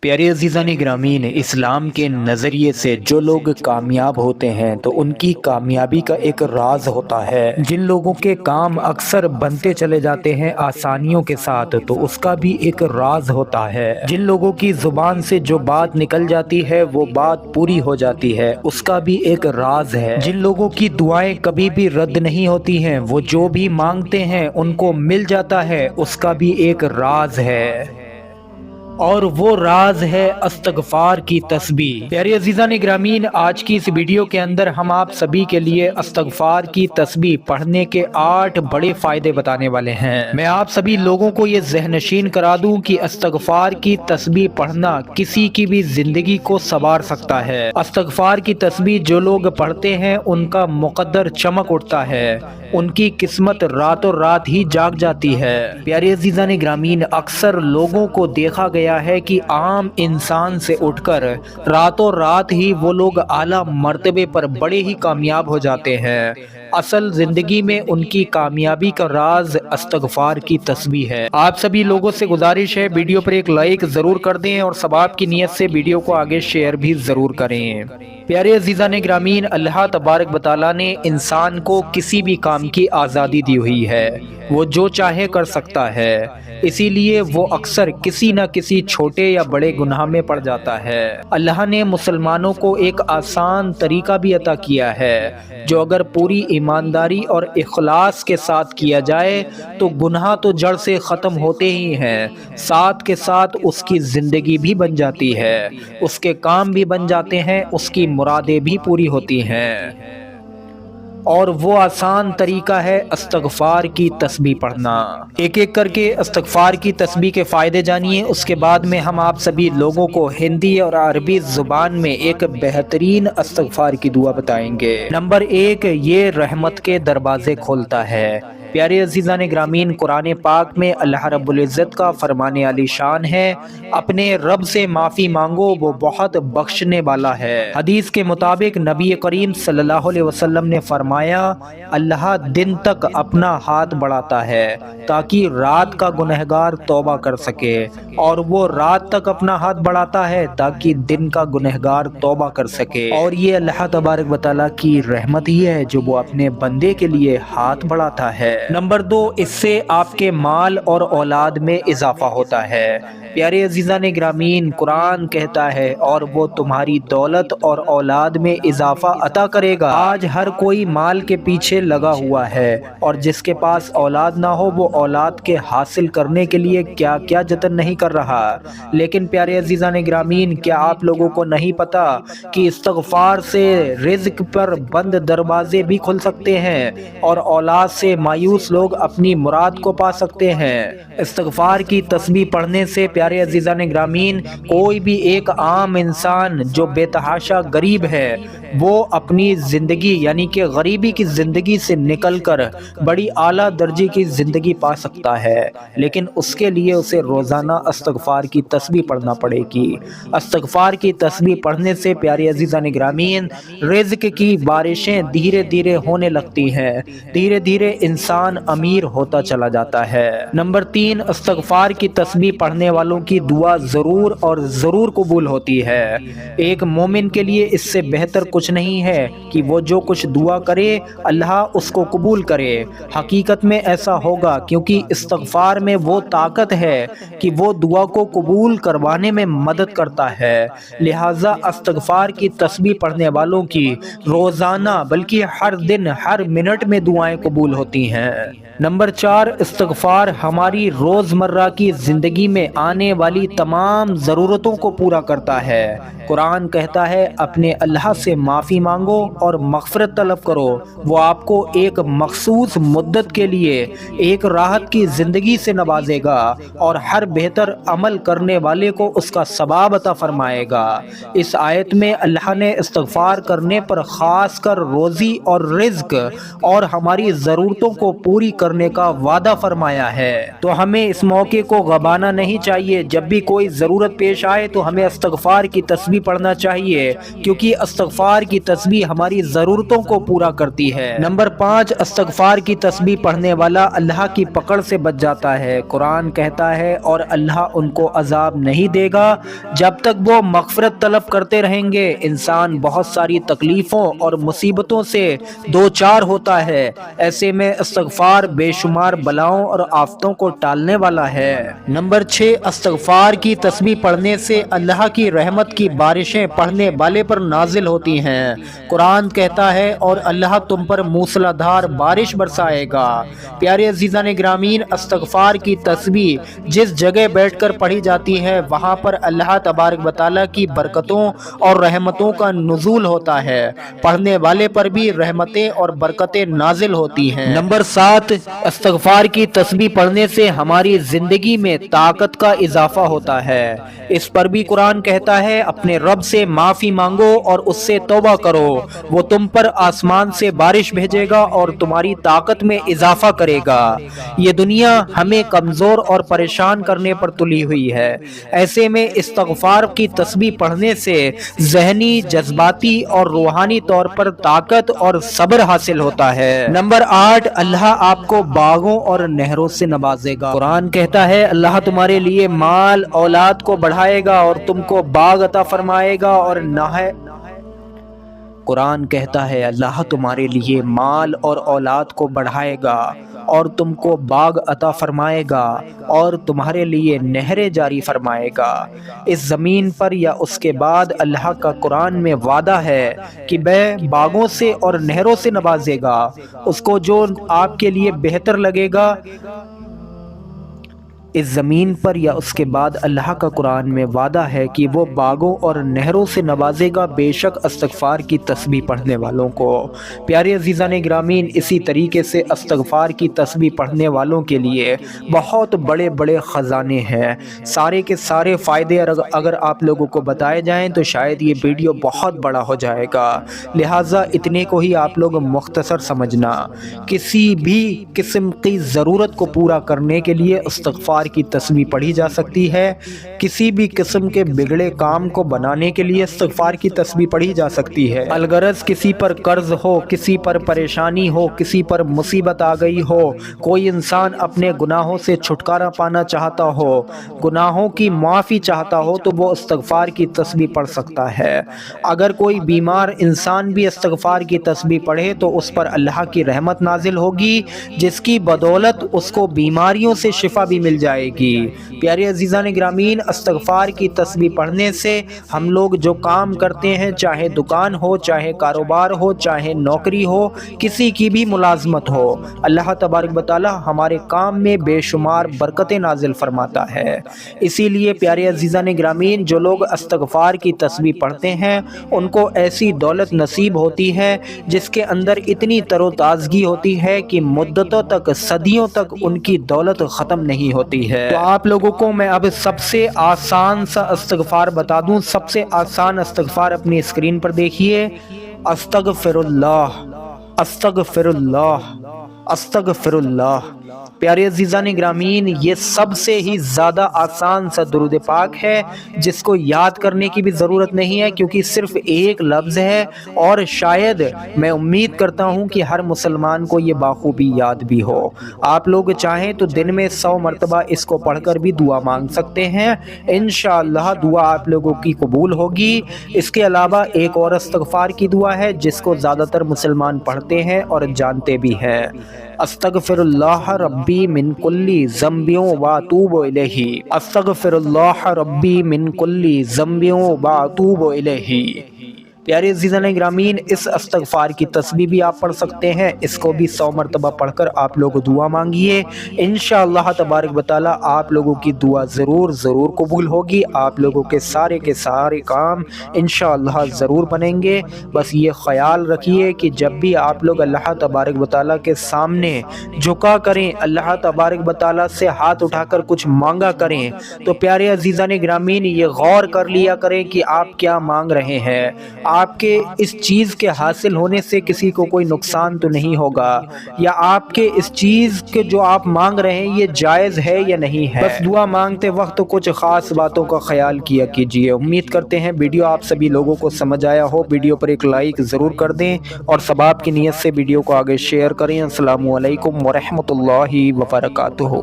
پیارے عزیزان گرامین، اسلام کے نظریے سے جو لوگ کامیاب ہوتے ہیں تو ان کی کامیابی کا ایک راز ہوتا ہے۔ جن لوگوں کے کام اکثر بنتے چلے جاتے ہیں آسانیوں کے ساتھ تو اس کا بھی ایک راز ہوتا ہے۔ جن لوگوں کی زبان سے جو بات نکل جاتی ہے وہ بات پوری ہو جاتی ہے، اس کا بھی ایک راز ہے۔ جن لوگوں کی دعائیں کبھی بھی رد نہیں ہوتی ہیں، وہ جو بھی مانگتے ہیں ان کو مل جاتا ہے، اس کا بھی ایک راز ہے، اور وہ راز ہے استغفار کی تسبیح۔ پیارے عزیزان گرامین، آج کی اس ویڈیو کے اندر ہم آپ سبھی کے لیے استغفار کی تسبیح پڑھنے کے 8 بڑے فائدے بتانے والے ہیں۔ میں آپ سبھی لوگوں کو یہ ذہن نشین کرا دوں کہ استغفار کی تسبیح پڑھنا کسی کی بھی زندگی کو سنوار سکتا ہے۔ استغفار کی تسبیح جو لوگ پڑھتے ہیں ان کا مقدر چمک اٹھتا ہے، ان کی قسمت راتوں رات ہی جاگ جاتی ہے۔ پیارے عزیزان گرامین، اکثر لوگوں کو دیکھا گیا ہے کہ عام انسان سے اٹھ کر راتوں رات ہی وہ لوگ اعلیٰ مرتبے پر بڑے ہی کامیاب ہو جاتے ہیں۔ اصل زندگی میں ان کی کامیابی کا راز استغفار کی تسبیح ہے۔ آپ سبھی لوگوں سے گزارش ہے ویڈیو پر ایک لائک ضرور کر دیں اور ثواب کی نیت سے ویڈیو کو آگے شیئر بھی ضرور کریں۔ پیارے عزیزان گرامین، اللہ تبارک و تعالیٰ نے انسان کو کسی بھی کام کی آزادی دی ہوئی ہے، وہ جو چاہے کر سکتا ہے، اسی لیے وہ اکثر کسی نہ کسی چھوٹے یا بڑے گناہ میں پڑ جاتا ہے۔ اللہ نے مسلمانوں کو ایک آسان طریقہ بھی عطا کیا ہے، جو اگر پوری ایمانداری اور اخلاص کے ساتھ کیا جائے تو گناہ تو جڑ سے ختم ہوتے ہی ہیں، ساتھ کے ساتھ اس کی زندگی بھی بن جاتی ہے، اس کے کام بھی بن جاتے ہیں، اس کی مرادیں بھی پوری ہوتی ہیں، اور وہ آسان طریقہ ہے استغفار کی تسبیح پڑھنا۔ ایک ایک کر کے استغفار کی تسبیح کے فائدے جانیے، اس کے بعد میں ہم آپ سبھی لوگوں کو ہندی اور عربی زبان میں ایک بہترین استغفار کی دعا بتائیں گے۔ نمبر 1، یہ رحمت کے دروازے کھولتا ہے۔ پیارے عزیزان گرامین، قرآن پاک میں اللہ رب العزت کا فرمان عالی شان ہے، اپنے رب سے معافی مانگو، وہ بہت بخشنے والا ہے۔ حدیث کے مطابق نبی کریم صلی اللہ علیہ وسلم نے فرمایا، اللہ دن تک اپنا ہاتھ بڑھاتا ہے تاکہ رات کا گنہگار توبہ کر سکے، اور وہ رات تک اپنا ہاتھ بڑھاتا ہے تاکہ دن کا گنہگار توبہ کر سکے، اور یہ اللہ تبارک و تعالیٰ کی رحمت ہی ہے جو وہ اپنے بندے کے لیے ہاتھ بڑھاتا ہے۔ نمبر 2، اس سے آپ کے مال اور اولاد میں اضافہ ہوتا ہے۔ پیارے عزیزان گرامین، قرآن کہتا ہے، اور وہ تمہاری دولت اور اولاد میں اضافہ عطا کرے گا۔ آج ہر کوئی مال کے پیچھے لگا ہوا ہے، اور جس کے پاس اولاد نہ ہو وہ اولاد کے حاصل کرنے کے لیے کیا کیا جتن نہیں کر رہا۔ لیکن پیارے عزیزان گرامین، کیا آپ لوگوں کو نہیں پتا کہ استغفار سے رزق پر بند دروازے بھی کھل سکتے ہیں، اور اولاد سے مایوس لوگ اپنی مراد کو پا سکتے ہیں۔ استغفار کی تسبیح پڑھنے سے پیارے عزیزان گرامین، کوئی بھی ایک عام انسان جو بے تحاشا غریب ہے وہ اپنی زندگی یعنی کہ غریبی کی زندگی سے نکل کر بڑی اعلیٰ درجے کی زندگی پا سکتا ہے، لیکن اس کے لیے اسے روزانہ استغفار کی تسبیح پڑھنا پڑے گی۔ استغفار کی تسبیح پڑھنے سے پیارے عزیزان گرامین، رزق کی بارشیں دھیرے دھیرے ہونے لگتی ہیں، دھیرے دھیرے انسان امیر ہوتا چلا جاتا ہے۔ نمبر 3، استغفار کی تسبیح پڑھنے والوں کی دعا ضرور اور ضرور قبول ہوتی ہے۔ ایک مومن کے لیے اس سے بہتر کچھ نہیں ہے کہ وہ جو کچھ دعا کرے اللہ اس کو قبول کرے۔ حقیقت میں ایسا ہوگا کیونکہ استغفار میں وہ طاقت ہے کہ وہ دعا کو قبول کروانے میں مدد کرتا ہے، لہٰذا استغفار کی تسبیح پڑھنے والوں کی روزانہ بلکہ ہر دن ہر منٹ میں دعائیں قبول ہوتی ہیں۔ نمبر 4، استغفار ہماری روزمرہ کی زندگی میں آنے والی تمام ضرورتوں کو پورا کرتا ہے۔ قرآن کہتا ہے، اپنے اللہ سے معافی مانگو اور مغفرت طلب کرو، وہ آپ کو ایک مخصوص مدت کے لیے ایک راحت کی زندگی سے نوازے گا، اور ہر بہتر عمل کرنے والے کو اس کا ثواب عطا فرمائے گا۔ اس آیت میں اللہ نے استغفار کرنے پر خاص کر روزی اور رزق اور ہماری ضرورتوں کو پوری کرنے کا وعدہ فرمایا ہے۔ تو ہمیں اس موقع کو گنوانا نہیں چاہیے۔ جب بھی کوئی ضرورت پیش آئے تو ہمیں استغفار کی تسبیح پڑھنا چاہیے، کیونکہ استغفار کی تسبیح ہماری ضرورتوں کو پورا کرتی ہے۔ نمبر 5، استغفار کی تسبیح پڑھنے والا اللہ کی پکڑ سے بچ جاتا ہے۔ قرآن کہتا ہے اور اللہ ان کو عذاب نہیں دے گا جب تک وہ مغفرت طلب کرتے رہیں گے۔ انسان بہت ساری تکلیفوں اور مصیبتوں سے دوچار ہوتا ہے، ایسے میں استغفار بے شمار بلاؤں اور آفتوں کو ٹالنے والا ہے۔ نمبر 6، استغفار کی تسبیح پڑھنے سے اللہ کی رحمت کی بارشیں پڑھنے والے پر نازل ہوتی ہیں۔ قرآن کہتا ہے اور اللہ تم پر موسلا دھار بارش برسائے گا۔ پیارے عزیزان گرامین، استغفار کی تسبیح جس جگہ بیٹھ کر پڑھی جاتی ہے وہاں پر اللہ تبارک و تعالیٰ کی برکتوں اور رحمتوں کا نزول ہوتا ہے، پڑھنے والے پر بھی رحمتیں اور برکتیں نازل ہوتی ہیں۔ نمبر 7، استغفار کی تسبیح پڑھنے سے ہماری زندگی میں طاقت کا اضافہ ہوتا ہے۔ اس پر بھی قرآن کہتا ہے اپنے رب سے معافی مانگو اور اس سے توبہ کرو، وہ تم پر آسمان سے بارش بھیجے گا اور تمہاری طاقت میں اضافہ کرے گا۔ یہ دنیا ہمیں کمزور اور پریشان کرنے پر تلی ہوئی ہے، ایسے میں استغفار کی تسبیح پڑھنے سے ذہنی، جذباتی اور روحانی طور پر طاقت اور صبر حاصل ہوتا ہے۔ نمبر 8، اللہ آپ کو باغوں اور نہروں سے نوازے گا۔ قرآن کہتا ہے اللہ تمہارے لیے مال اولاد کو بڑھائے گا اور تم کو باغ عطا فرمائے گا اور قرآن کہتا ہے اللہ تمہارے لیے مال اور اولاد کو بڑھائے گا اور تم کو باغ عطا فرمائے گا اور تمہارے لیے نہریں جاری فرمائے گا۔ اس زمین پر یا اس کے بعد اللہ کا قرآن میں وعدہ ہے کہ وہ باغوں سے اور نہروں سے نوازے گا، اس کو جو آپ کے لیے بہتر لگے گا۔ اس زمین پر یا اس کے بعد اللہ کا قرآن میں وعدہ ہے کہ وہ باغوں اور نہروں سے نوازے گا، بے شک استغفار کی تسبیح پڑھنے والوں کو۔ پیارے عزیزان گرامین، اسی طریقے سے استغفار کی تسبیح پڑھنے والوں کے لیے بہت بڑے بڑے خزانے ہیں۔ سارے کے سارے فائدے اگر آپ لوگوں کو بتائے جائیں تو شاید یہ ویڈیو بہت بڑا ہو جائے گا، لہٰذا اتنے کو ہی آپ لوگ مختصر سمجھنا۔ کسی بھی قسم کی ضرورت کو پورا کرنے کے لیے استغفار کی تسبیح پڑھی جا سکتی ہے، کسی بھی قسم کے بگڑے کام کو بنانے کے لیے استغفار کی تسبیح پڑھی جا سکتی ہے۔ الغرض کسی پر قرض ہو، کسی پر پریشانی ہو، کسی پر مصیبت آ گئی ہو، کوئی انسان اپنے گناہوں سے چھٹکارا پانا چاہتا ہو، گناہوں کی معافی چاہتا ہو تو وہ استغفار کی تسبیح پڑھ سکتا ہے۔ اگر کوئی بیمار انسان بھی استغفار کی تسبیح پڑھے تو اس پر اللہ کی رحمت نازل ہوگی، جس کی بدولت اس کو بیماریوں سے شفا بھی مل جائے گی۔ پیارے عزیزان گرامین، استغفار کی تسبیح پڑھنے سے ہم لوگ جو کام کرتے ہیں، چاہے دکان ہو، چاہے کاروبار ہو، چاہے نوکری ہو، کسی کی بھی ملازمت ہو، اللہ تبارک و تعالی ہمارے کام میں بے شمار برکتیں نازل فرماتا ہے۔ اسی لیے پیارے عزیزان گرامین، جو لوگ استغفار کی تسبیح پڑھتے ہیں ان کو ایسی دولت نصیب ہوتی ہے جس کے اندر اتنی تر و تازگی ہوتی ہے کہ مدتوں تک، صدیوں تک ان کی دولت ختم نہیں ہوتی ہے۔ تو آپ لوگوں کو میں اب سب سے آسان سا استغفار بتا دوں، سب سے آسان استغفار اپنی اسکرین پر دیکھیے۔ استغفر اللہ، استغفر اللہ، استغفر اللہ۔ پیارے عزیزان گرامین، یہ سب سے ہی زیادہ آسان سا درود پاک ہے جس کو یاد کرنے کی بھی ضرورت نہیں ہے، کیونکہ صرف ایک لفظ ہے اور شاید میں امید کرتا ہوں کہ ہر مسلمان کو یہ بخوبی یاد بھی ہو۔ آپ لوگ چاہیں تو دن میں 100 مرتبہ اس کو پڑھ کر بھی دعا مانگ سکتے ہیں، انشاءاللہ دعا آپ لوگوں کی قبول ہوگی۔ اس کے علاوہ ایک اور استغفار کی دعا ہے جس کو زیادہ تر مسلمان پڑھتے ہیں اور جانتے بھی ہیں۔ استغفر اللہ ربی من کل ذنب واتوب الیہ، استغفر اللہ ربی من کل ذنب واتوب الیہ۔ پیارے عزیزان گرامین، اس استغفار کی تسبیح بھی آپ پڑھ سکتے ہیں، اس کو بھی 100 مرتبہ پڑھ کر آپ لوگ دعا مانگیے، انشاءاللہ تبارک و تعالی آپ لوگوں کی دعا ضرور قبول ہوگی، آپ لوگوں کے سارے کام انشاءاللہ ضرور بنیں گے۔ بس یہ خیال رکھیے کہ جب بھی آپ لوگ اللہ تبارک و تعالی کے سامنے جھکا کریں، اللہ تبارک و تعالی سے ہاتھ اٹھا کر کچھ مانگا کریں تو پیارے عزیزان گرامین یہ غور کر لیا کریں کہ آپ کیا مانگ رہے ہیں۔ آپ کے اس چیز کے حاصل ہونے سے کسی کو کوئی نقصان تو نہیں ہوگا، یا آپ کے اس چیز کے جو آپ مانگ رہے ہیں یہ جائز ہے یا نہیں ہے۔ بس دعا مانگتے وقت کچھ خاص باتوں کا خیال کیا کیجیے۔ امید کرتے ہیں ویڈیو آپ سبھی لوگوں کو سمجھ آیا ہو۔ ویڈیو پر ایک لائک ضرور کر دیں اور ثواب کی نیت سے ویڈیو کو آگے شیئر کریں۔ السلام علیکم ورحمۃ اللہ وبرکاتہ۔